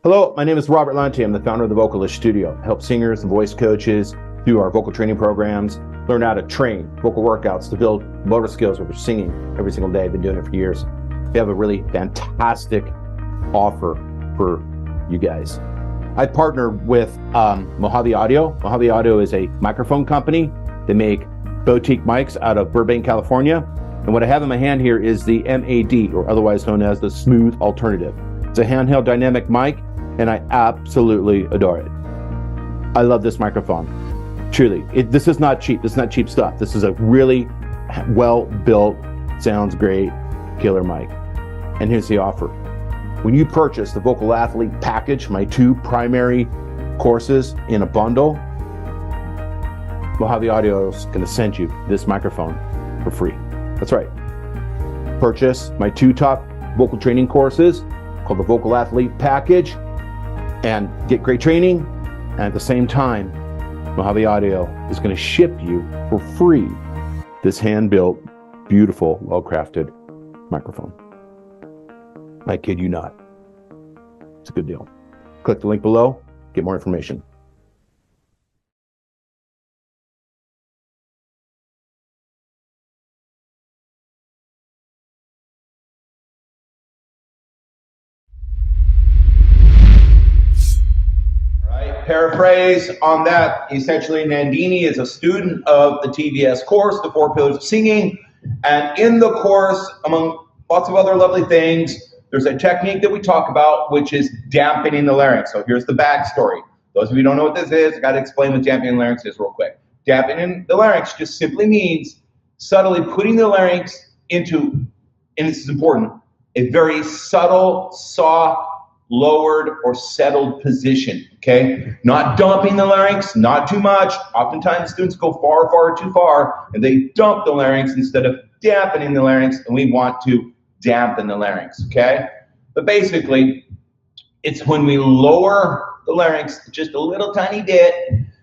Hello, my name is Robert Lunte. I'm the founder of the Vocalist Studio. I help singers and voice coaches through our vocal training programs, learn how to train vocal workouts to build motor skills with singing every single day. I've been doing it for years. We have a really fantastic offer for you guys. I partner with Mojave Audio. Mojave Audio is a microphone company. They make boutique mics out of Burbank, California. And what I have in my hand here is the MAD, or otherwise known as the Smooth Alternative. It's a handheld dynamic mic, and I absolutely adore it. I love this microphone. Truly, this is not cheap. This is not cheap stuff. This is a really well-built, sounds great, killer mic. And here's the offer. When you purchase the Vocal Athlete package, my 2 primary courses in a bundle, Mojave Audio is going to send you this microphone for free. That's right. Purchase my 2 top vocal training courses called the Vocal Athlete package and get great training. And at the same time, Mojave Audio is going to ship you for free this hand-built, beautiful, well-crafted microphone. I kid you not. It's a good deal. Click the link below, get more information. Paraphrase on that, essentially Nandini is a student of the TVS course, the 4 Pillars of Singing, and in the course, among lots of other lovely things, there's a technique that we talk about, which is dampening the larynx. So here's the backstory. Those of you who don't know what this is, I got to explain what dampening the larynx is real quick. Dampening the larynx just simply means subtly putting the larynx into, and this is important, a very subtle, soft, lowered or settled position, okay? Not dumping the larynx, not too much. Oftentimes students go far, far too far, and they dump the larynx instead of dampening the larynx, and we want to dampen the larynx, okay? But basically, it's when we lower the larynx just a little tiny bit,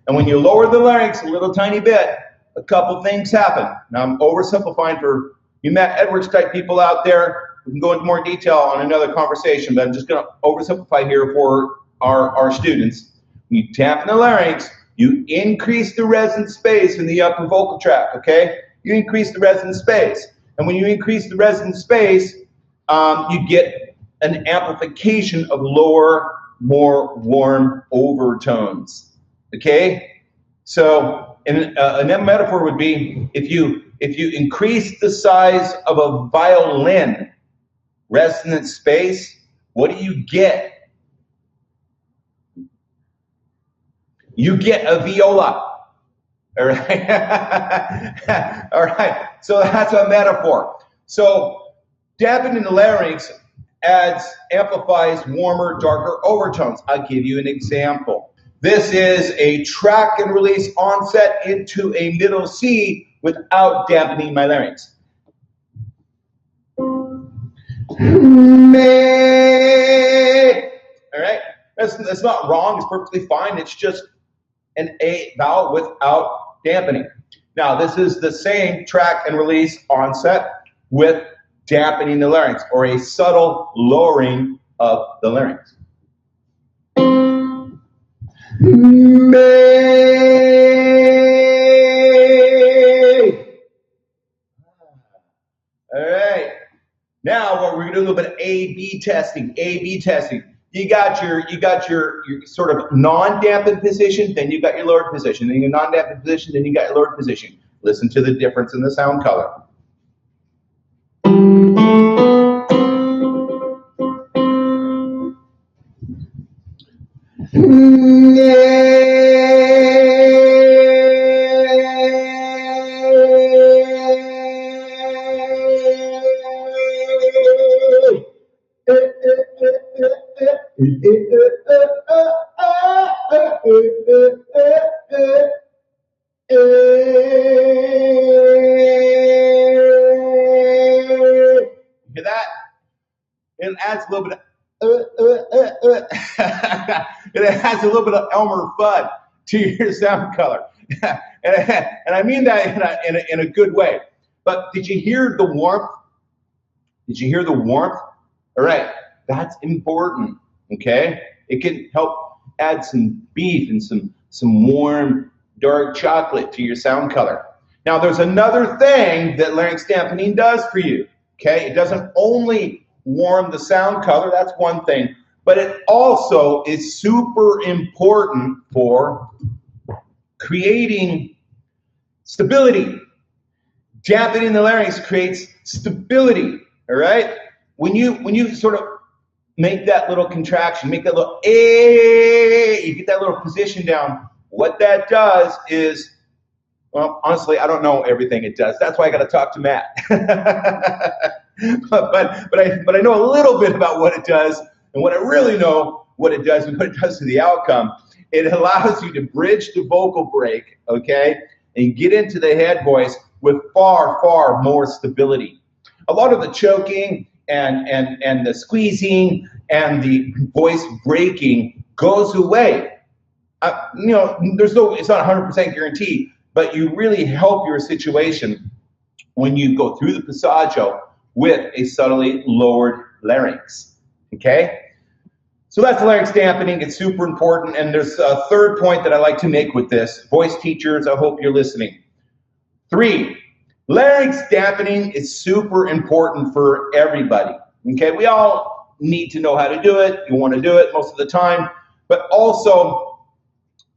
and when you lower the larynx a little tiny bit, a couple things happen. Now, I'm oversimplifying for you Matt Edwards type people out there. We can go into more detail on another conversation, but I'm just going to oversimplify here for our students. When you dampen the larynx, you increase the resonant space in the upper vocal tract, okay? You increase the resonant space. And when you increase the resonant space, you get an amplification of lower, more warm overtones, okay? So another metaphor would be if you increase the size of a violin resonant space, what do you get? You get a viola. All right. All right. So that's a metaphor. So dampening the larynx amplifies warmer, darker overtones. I'll give you an example. This is a track and release onset into a middle C without dampening my larynx. May. All right, that's not wrong. It's perfectly fine. It's just an A vowel without dampening. Now, this is the same track and release onset with dampening the larynx, or a subtle lowering of the larynx. May. All right. Now we're going to do a little bit of A/B testing. A/B testing. You got your sort of non-dampened position, then you got your lowered position. Then your non-dampened position, then you got your lowered position. Listen to the difference in the sound color. Hear that? It adds a little bit of it adds a little bit of Elmer Fudd to your sound color. and I mean that in a good way. But did you hear the warmth? Did you hear the warmth? All right, that's important, okay? It can help add some beef and some warm dark chocolate to your sound color. Now, there's another thing that larynx dampening does for you, okay? It doesn't only warm the sound color, that's one thing, but it also is super important for creating stability. Dampening the larynx creates stability, all right? When you sort of make that little contraction, make that little you get that little position down, what that does is, well, honestly, I don't know everything it does. That's why I got to talk to Matt. but I know a little bit about what it does, and what I really know what it does and what it does to the outcome. It allows you to bridge the vocal break, okay, and get into the head voice with far, far more stability. A lot of the choking and the squeezing and the voice breaking goes away. You know, it's not 100% guarantee, but you really help your situation when you go through the passaggio with a subtly lowered larynx, okay? So that's larynx dampening. It's super important. And there's a third point that I like to make with this. Voice teachers, I hope you're listening. 3, larynx dampening is super important for everybody, okay? We all need to know how to do it. You want to do it most of the time. But also,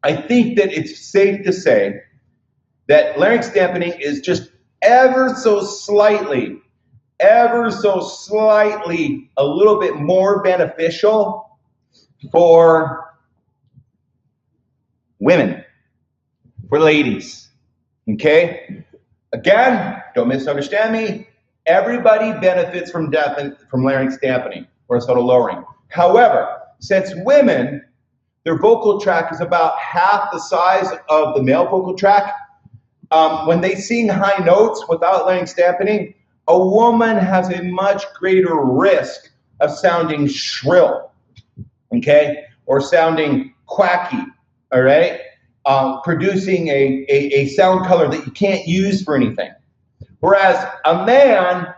I think that it's safe to say that larynx dampening is just ever so slightly a little bit more beneficial for women, for ladies, okay? Again, don't misunderstand me. Everybody benefits from larynx dampening or sort of lowering. However, since women, their vocal tract is about half the size of the male vocal tract, when they sing high notes without larynx dampening, a woman has a much greater risk of sounding shrill, okay, or sounding quacky, all right, producing a sound color that you can't use for anything. Whereas a man,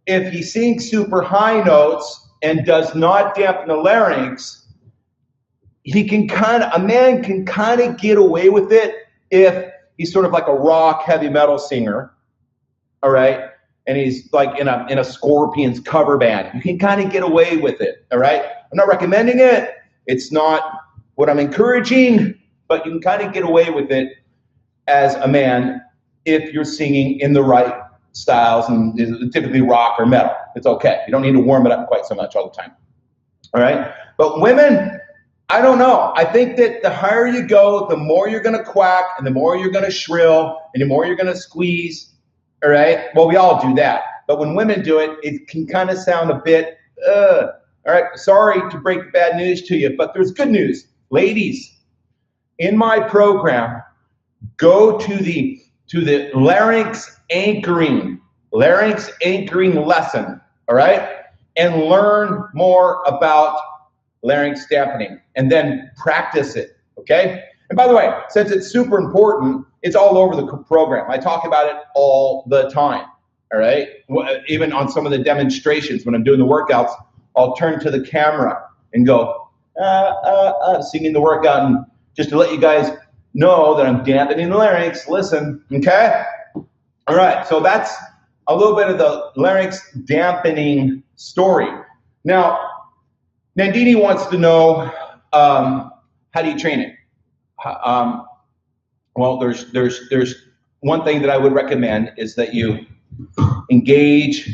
if he sings super high notes and does not dampen the larynx, a man can kind of get away with it if he's sort of like a rock heavy metal singer, all right? And he's like in a Scorpions cover band. You can kind of get away with it, all right? I'm not recommending it. It's not what I'm encouraging, but you can kind of get away with it as a man if you're singing in the right styles, and typically rock or metal. It's okay. You don't need to warm it up quite so much all the time, all right? But women, I don't know. I think that the higher you go, the more you're going to quack, and the more you're going to shrill, and the more you're going to squeeze, all right? Well, we all do that. But when women do it, it can kind of sound a bit, all right? Sorry to break the bad news to you, but there's good news. Ladies, in my program, go to the larynx anchoring lesson, all right? And learn more about larynx dampening, and then practice it, okay? And by the way, since it's super important, it's all over the program. I talk about it all the time, all right? Even on some of the demonstrations, when I'm doing the workouts, I'll turn to the camera and go, singing the workout, and just to let you guys know that I'm dampening the larynx, listen, okay? All right, so that's a little bit of the larynx dampening story. Now, Nandini wants to know, how do you train it? Well, there's one thing that I would recommend is that you engage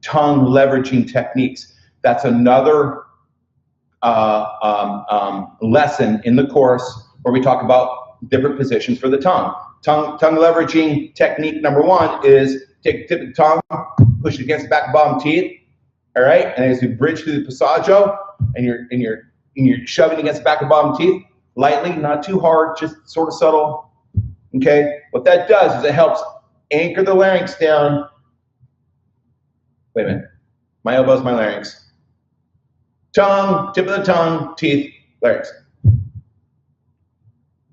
tongue leveraging techniques. That's another lesson in the course where we talk about different positions for the tongue. Tongue leveraging technique number 1 is take the tip of the tongue, push it against the back of the bottom teeth, all right? And as you bridge through the passaggio, and you're shoving against the back of the bottom teeth, lightly, not too hard, just sort of subtle, okay? What that does is it helps anchor the larynx down. Wait a minute. My elbow's my larynx. Tongue, tip of the tongue, teeth, larynx.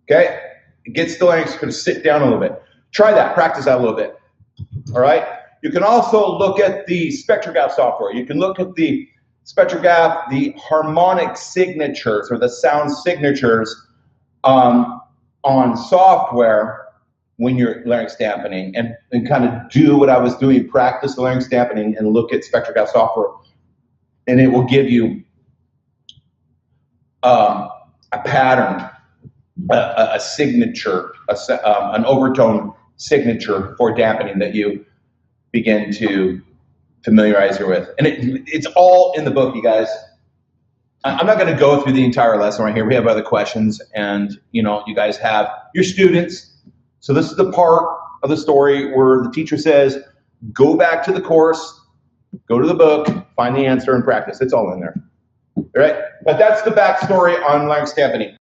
Okay? It gets the larynx to sit down a little bit. Try that. Practice that a little bit. All right? You can also look at the spectrograph software. You can look at the spectrograph the harmonic signatures or the sound signatures on software when you're larynx dampening, and kind of do what I was doing, practice the larynx dampening and look at spectrograph software, and it will give you a pattern, a signature, an overtone signature for dampening that you begin to familiarize you with. And it's all in the book, you guys. I'm not going to go through the entire lesson right here. We have other questions, and you guys have your students. So this is the part of the story where the teacher says, go back to the course, go to the book, find the answer, and practice. It's all in there. All right? But that's the backstory on larynx dampening.